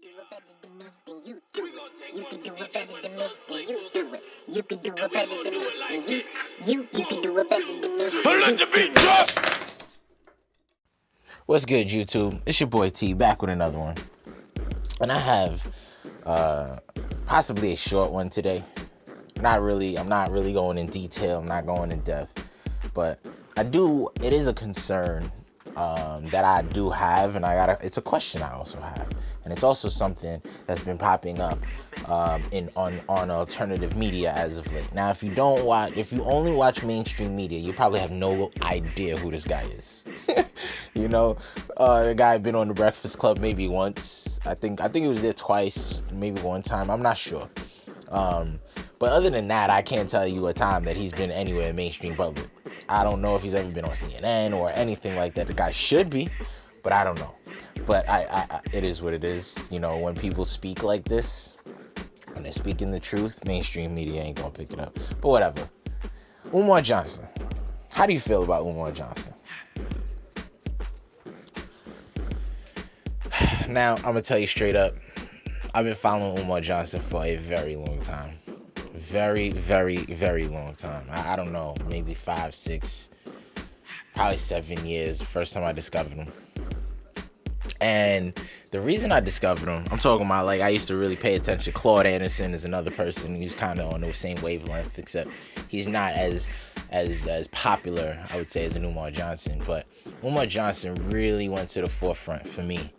do it better than me, then you do it. You can do it better than me, then you do it. You can do it better than me, then you can do it better than me, then you do it. What's good, YouTube? It's your boy T, back with another one. And I have possibly a short one today. I'm not really going in detail, I'm not going in depth. But it is a concern that I do have, and it's a question I also have. And it's also something that's been popping up on alternative media as of late. Now, if you only watch mainstream media, you probably have no idea who this guy is. You know, the guy been on the Breakfast Club maybe once. I think he was there twice, maybe one time. I'm not sure. But other than that, I can't tell you a time that he's been anywhere in mainstream public. I don't know if he's ever been on CNN or anything like that. The guy should be, but I don't know. But it is what it is. You know, when people speak like this, when they're speaking the truth, mainstream media ain't gonna pick it up. But whatever. Umar Johnson. How do you feel about Umar Johnson? Now, I'm gonna tell you straight up. I've been following Umar Johnson for a very long time. Very, very, very long time. I don't know, maybe 5, 6, probably 7 years, the first time I discovered him. And the reason I discovered him, I'm talking about, like, I used to really pay attention. Claude Anderson is another person who's kind of on the same wavelength, except he's not as popular, I would say, as an Umar Johnson. But Umar Johnson really went to the forefront for me.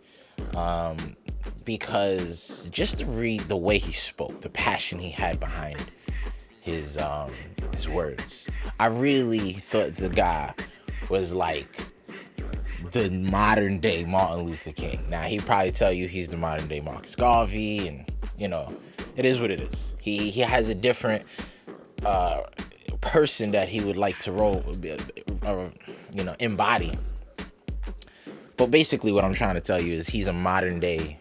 Because just to read the way he spoke, the passion he had behind his words, I really thought the guy was like the modern day Martin Luther King. Now, he'd probably tell you he's the modern day Marcus Garvey, and you know, it is what it is. He has a different person that he would like to embody. But basically what I'm trying to tell you is he's a modern day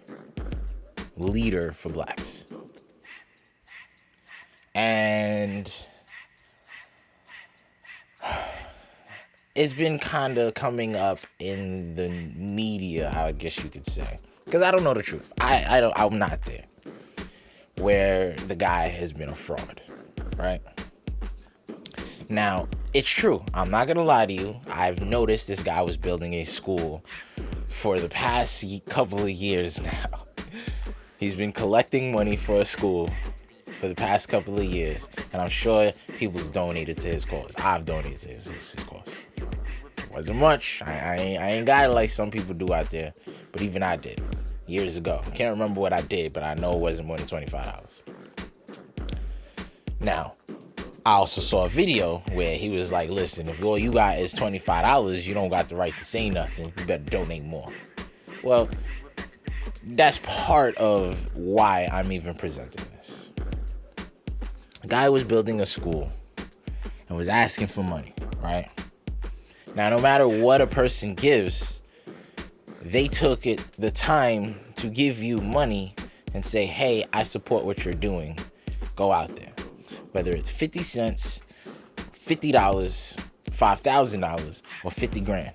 leader for blacks. And it's been kind of coming up in the media, I guess you could say. Because I don't know the truth. I'm not there. Where the guy has been a fraud, right? Now, it's true. I'm not going to lie to you. I've noticed this guy was building a school for the past couple of years now. He's been collecting money for a school for the past couple of years. And I'm sure people's donated to his cause. I've donated to his cause. It wasn't much. I ain't got it like some people do out there. But even I did years ago. I can't remember what I did, but I know it wasn't more than $25. Now, I also saw a video where he was like, listen, if all you got is $25, you don't got the right to say nothing. You better donate more. Well, that's part of why I'm even presenting this. A guy was building a school and was asking for money, right? Now, no matter what a person gives, they took the time to give you money and say, hey, I support what you're doing. Go out there. Whether it's 50 cents, $50, $5,000, or 50 grand.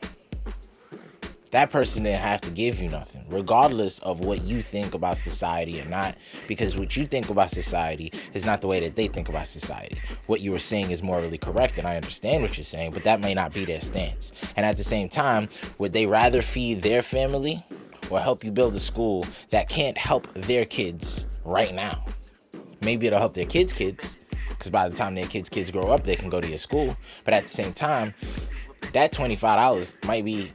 That person didn't have to give you nothing, regardless of what you think about society or not, because what you think about society is not the way that they think about society. What you were saying is morally correct, and I understand what you're saying, but that may not be their stance. And at the same time, would they rather feed their family or help you build a school that can't help their kids right now? Maybe it'll help their kids' because by the time their kids grow up, they can go to your school. But at the same time, that $25 might be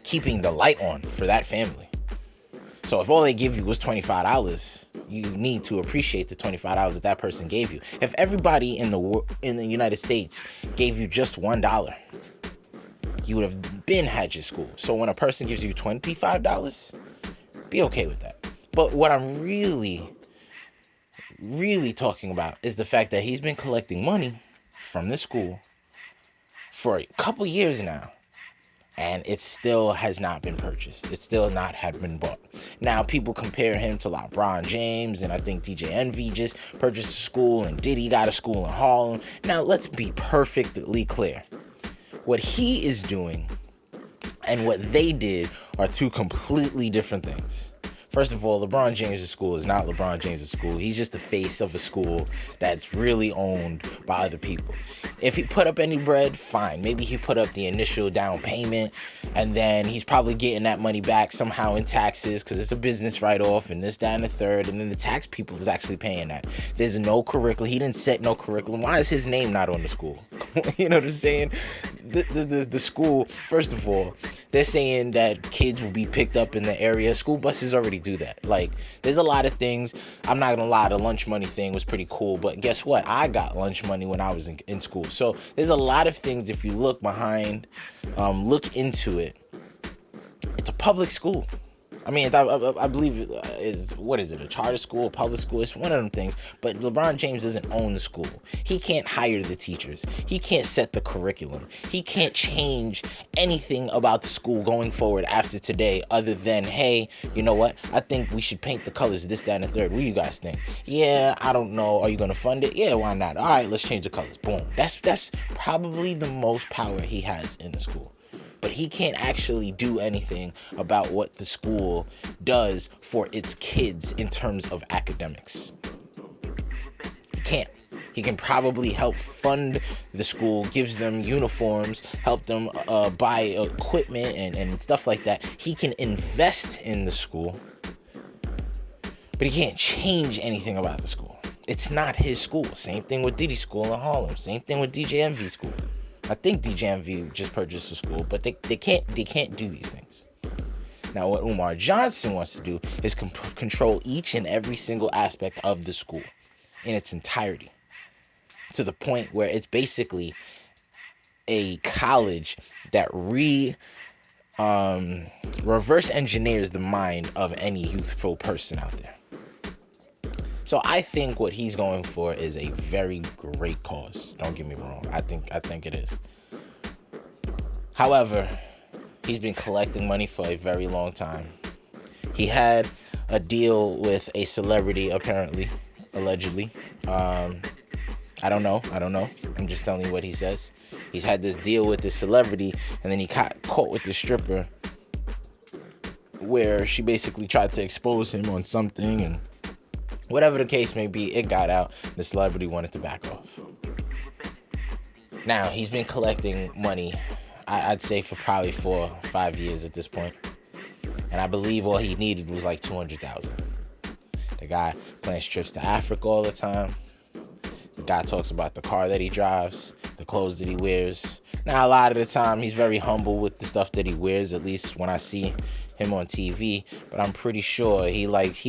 keeping the light on for that family. So if all they give you was $25, you need to appreciate the $25 that person gave you. If everybody in the United States gave you just $1, you would have been had your school. So when a person gives you $25, be okay with that. But what I'm really talking about is the fact that he's been collecting money from this school for a couple years now, and it still has not been purchased. It still not had been bought. Now, people compare him to LeBron James, and I think DJ Envy just purchased a school, and Diddy got a school in Harlem. Now, let's be perfectly clear. What he is doing and what they did are two completely different things. First of all, LeBron James' school is not LeBron James' school. He's just the face of a school that's really owned by other people. If he put up any bread, fine. Maybe he put up the initial down payment, and then he's probably getting that money back somehow in taxes because it's a business write-off and this, that, and the third, and then the tax people is actually paying that. There's no curriculum. He didn't set no curriculum. Why is his name not on the school? You know what I'm saying? The school, first of all, they're saying that kids will be picked up in the area. School buses already do that. Like, there's a lot of things. I'm not gonna lie, the lunch money thing was pretty cool, but guess what? I got lunch money when I was in school. So there's a lot of things, if you look behind, look into it. It's a public school. I mean, I believe what is it, a charter school, a public school? It's one of them things. But LeBron James doesn't own the school. He can't hire the teachers. He can't set the curriculum. He can't change anything about the school going forward after today other than, hey, you know what? I think we should paint the colors this, that, and the third. What do you guys think? Yeah, I don't know. Are you going to fund it? Yeah, why not? All right, let's change the colors. Boom. That's probably the most power he has in the school. But he can't actually do anything about what the school does for its kids in terms of academics. He can't. He can probably help fund the school, gives them uniforms, help them buy equipment and stuff like that. He can invest in the school, but he can't change anything about the school. It's not his school. Same thing with Diddy's school in Harlem. Same thing with DJ Envy's school. I think DJ Envy just purchased the school, but they can't do these things. Now, what Umar Johnson wants to do is control each and every single aspect of the school in its entirety, to the point where it's basically a college that reverse engineers the mind of any youthful person out there. So I think what he's going for is a very great cause. Don't get me wrong. I think it is. However, he's been collecting money for a very long time. He had a deal with a celebrity, apparently, allegedly. I don't know. I'm just telling you what he says. He's had this deal with this celebrity, and then he got caught with the stripper, where she basically tried to expose him on something, and whatever the case may be, it got out. The celebrity wanted to back off. Now, he's been collecting money, I'd say, for probably 4 or 5 years at this point. And I believe all he needed was like $200,000. The guy plans trips to Africa all the time. The guy talks about the car that he drives, the clothes that he wears. Now, a lot of the time, he's very humble with the stuff that he wears, at least when I see him on TV, but I'm pretty sure he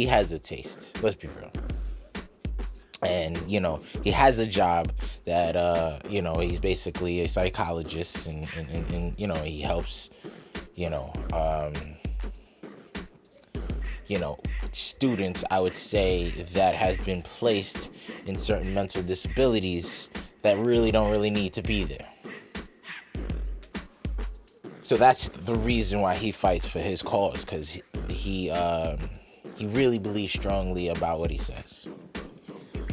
has a taste. Let's be real. And, he has a job that, he's basically a psychologist and he helps, students, I would say, that has been placed in certain mental disabilities that really don't really need to be there. So that's the reason why he fights for his cause, because he really believes strongly about what he says.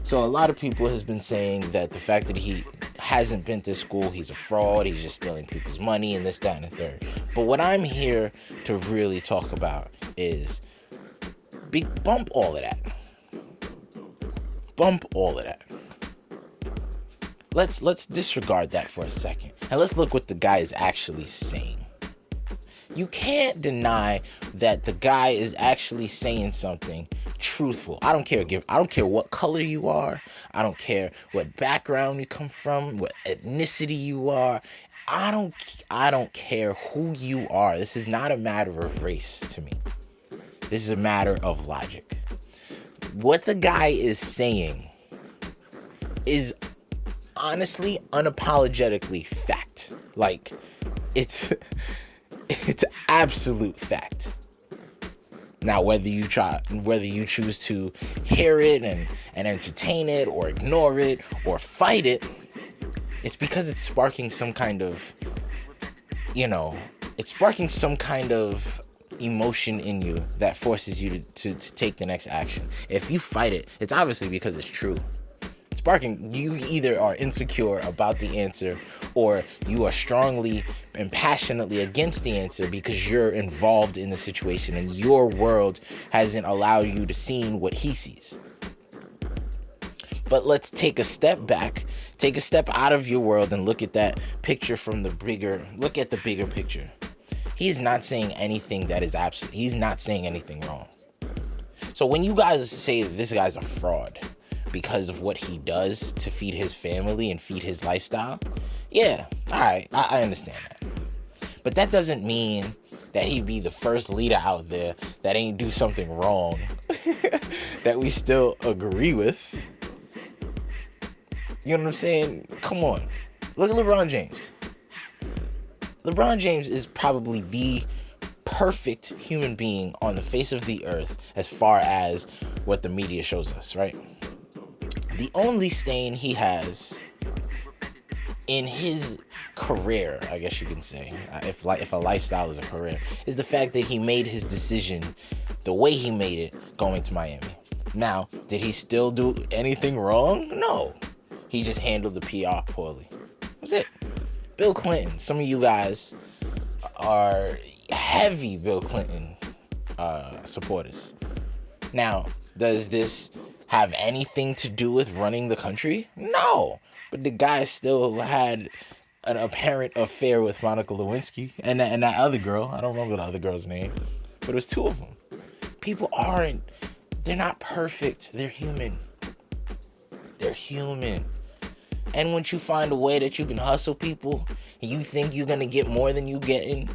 So a lot of people has been saying that the fact that he hasn't been to school, he's a fraud, he's just stealing people's money and this, that, and the third. But what I'm here to really talk about is bump all of that. Bump all of that. Let's disregard that for a second. And let's look what the guy is actually saying. You can't deny that the guy is actually saying something truthful. I don't care what color you are. I don't care what background you come from, what ethnicity you are. I don't care who you are. This is not a matter of race to me. This is a matter of logic. What the guy is saying is honestly, unapologetically fact. Like, it's absolute fact. Now, whether you choose to hear it and entertain it or ignore it or fight it, it's because it's sparking some kind of, emotion in you that forces you to take the next action. If you fight it, it's obviously because it's true. It's sparking. You either are insecure about the answer, or you are strongly and passionately against the answer because you're involved in the situation and your world hasn't allowed you to see what he sees. But let's take a step back, take a step out of your world and look at that picture from the bigger picture. He's not saying anything that is absolute. He's not saying anything wrong. So when you guys say that this guy's a fraud because of what he does to feed his family and feed his lifestyle, yeah, all right, I understand that. But that doesn't mean that he'd be the first leader out there that ain't do something wrong that we still agree with. You know what I'm saying? Come on. Look at LeBron James. LeBron James is probably the perfect human being on the face of the earth as far as what the media shows us, right? The only stain he has in his career, I guess you can say, if a lifestyle is a career, is the fact that he made his decision the way he made it going to Miami. Now, did he still do anything wrong? No. He just handled the PR poorly. That's it. Bill Clinton. Some of you guys are heavy Bill Clinton supporters. Now, does this have anything to do with running the country? No. But the guy still had an apparent affair with Monica Lewinsky and that other girl. I don't remember the other girl's name, but it was two of them. People they're not perfect. They're human. They're human. And once you find a way that you can hustle people and you think you're going to get more than you getting,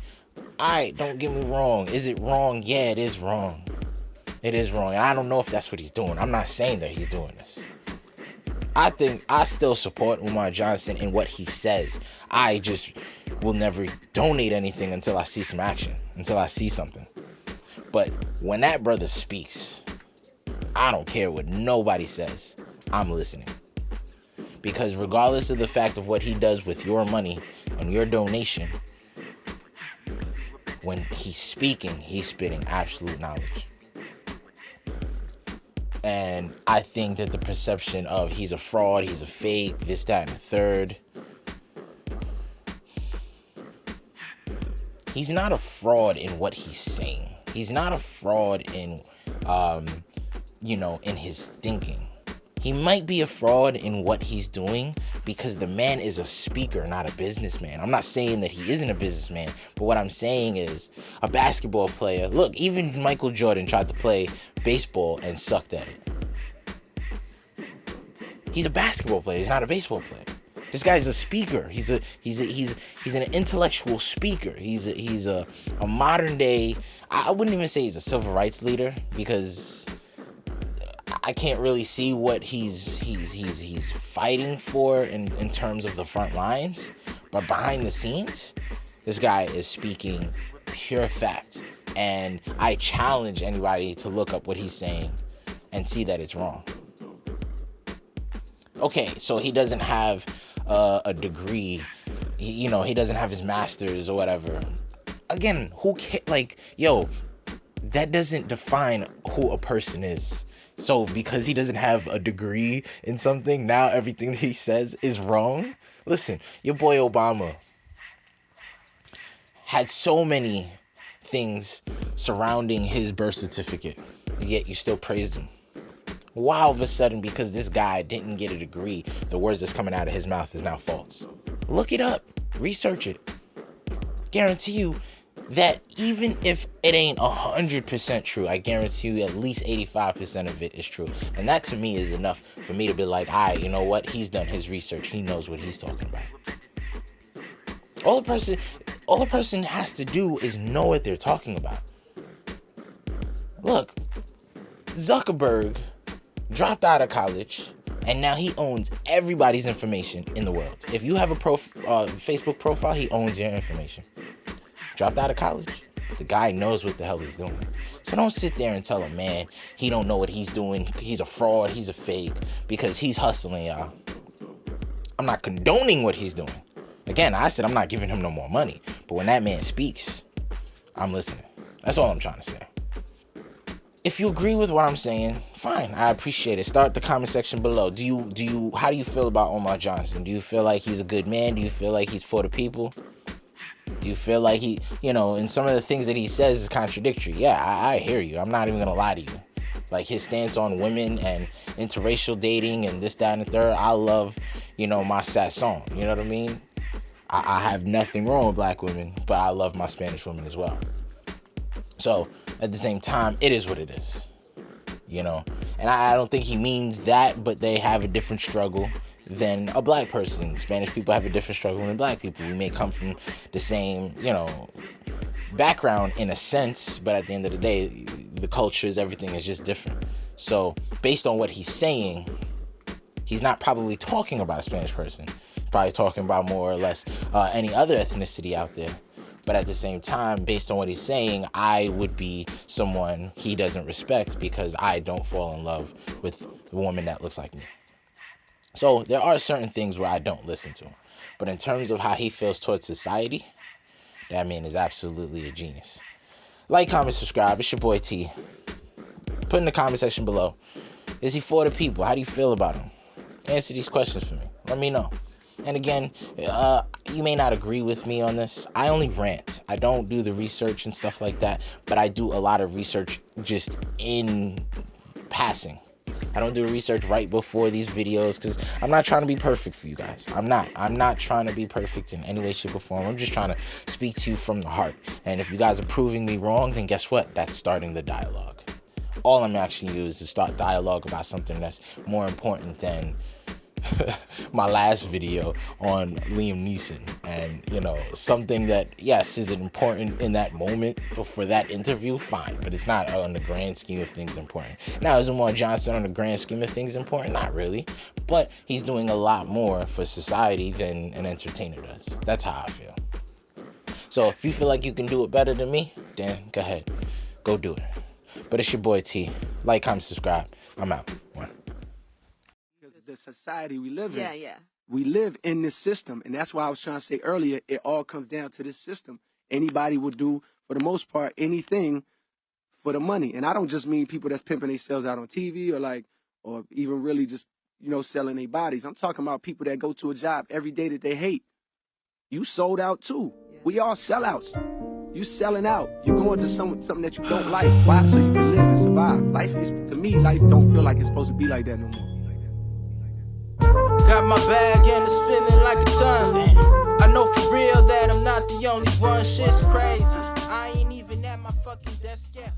alright, don't get me wrong. Is it wrong? Yeah, it is wrong. It is wrong. And I don't know if that's what he's doing. I'm not saying that he's doing this. I think I still support Umar Johnson in what he says. I just will never donate anything until I see some action, until I see something. But when that brother speaks, I don't care what nobody says. I'm listening. Because regardless of the fact of what he does with your money and your donation, when he's speaking, he's spitting absolute knowledge. And I think that the perception of he's a fraud, he's a fake, this, that, and the third. He's not a fraud in what he's saying. He's not a fraud in, in his thinking. He might be a fraud in what he's doing because the man is a speaker, not a businessman. I'm not saying that he isn't a businessman, but what I'm saying is a basketball player. Look, even Michael Jordan tried to play baseball and sucked at it. He's a basketball player. He's not a baseball player. This guy's a speaker. He's an intellectual speaker. He's a modern day. I wouldn't even say he's a civil rights leader because I can't really see what he's fighting for in terms of the front lines, but behind the scenes, this guy is speaking pure fact, and I challenge anybody to look up what he's saying and see that it's wrong. Okay, so he doesn't have a degree, he doesn't have his master's or whatever. Again, that doesn't define who a person is. So because he doesn't have a degree in something, now everything that he says is wrong? Listen, your boy Obama had so many things surrounding his birth certificate, yet you still praised him. Why all of a sudden, because this guy didn't get a degree, the words that's coming out of his mouth is now false? Look it up. Research it. Guarantee you that even if it ain't 100% true, I guarantee you at least 85% of it is true. And that to me is enough for me to be like, all right, you know what? He's done his research. He knows what he's talking about. All the person has to do is know what they're talking about. Look, Zuckerberg dropped out of college, and now he owns everybody's information in the world. If you have a Facebook profile, he owns your information. Dropped out of college, the guy knows what the hell he's doing. So don't sit there and tell him, man, he don't know what he's doing. He's a fraud. He's a fake because he's hustling, y'all. I'm not condoning what he's doing. Again, I said I'm not giving him no more money. But when that man speaks, I'm listening. That's all I'm trying to say. if you agree with what I'm saying, fine. I appreciate it. Start the comment section below. How do you feel about Umar Johnson? Do you feel like he's a good man? Do you feel like he's for the people? Do you feel like he, and some of the things that he says is contradictory? Yeah, I hear you. I'm not even going to lie to you. Like his stance on women and interracial dating and this, that, and the third. I love, my sazon. You know what I mean? I have nothing wrong with black women, but I love my Spanish women as well. So at the same time, it is what it is, and I don't think he means that, but they have a different struggle than a black person. Spanish people have a different struggle than black people. We may come from the same, background in a sense, but at the end of the day, the cultures, everything is just different. So based on what he's saying, he's not probably talking about a Spanish person. He's probably talking about more or less any other ethnicity out there. But at the same time, based on what he's saying, I would be someone he doesn't respect because I don't fall in love with a woman that looks like me. So there are certain things where I don't listen to him. But in terms of how he feels towards society, that man is absolutely a genius. Like, comment, subscribe. It's your boy T. Put in the comment section below. Is he for the people? How do you feel about him? Answer these questions for me. Let me know. And again, you may not agree with me on this. I only rant. I don't do the research and stuff like that, but I do a lot of research just in passing. I don't do research right before these videos because I'm not trying to be perfect for you guys. I'm not trying to be perfect in any way, shape, or form. I'm just trying to speak to you from the heart. And if you guys are proving me wrong, then guess what? That's starting the dialogue. All I'm asking you is to start dialogue about something that's more important than my last video on Liam Neeson, and something that, yes, is important in that moment for that interview, fine, but it's not on the grand scheme of things important. Now, is Umar Johnson on the grand scheme of things important? Not really, but he's doing a lot more for society than an entertainer does. That's how I feel. So if you feel like you can do it better than me, then go ahead, go do it. But it's your boy T. Like, comment, subscribe. I'm out. One. The society we live in. Yeah. We live in this system, and that's why I was trying to say earlier, it all comes down to this system. Anybody would do, for the most part, anything for the money. And I don't just mean people that's pimping themselves out on TV or even really just, selling their bodies. I'm talking about people that go to a job every day that they hate. You sold out too. We all sellouts. You selling out. You going to something that you don't like. Why? So you can live and survive. Life don't feel like it's supposed to be like that no more. Got my bag and it's feeling like a ton. I know for real that I'm not the only one. Shit's crazy. I ain't even at my fucking desk yet.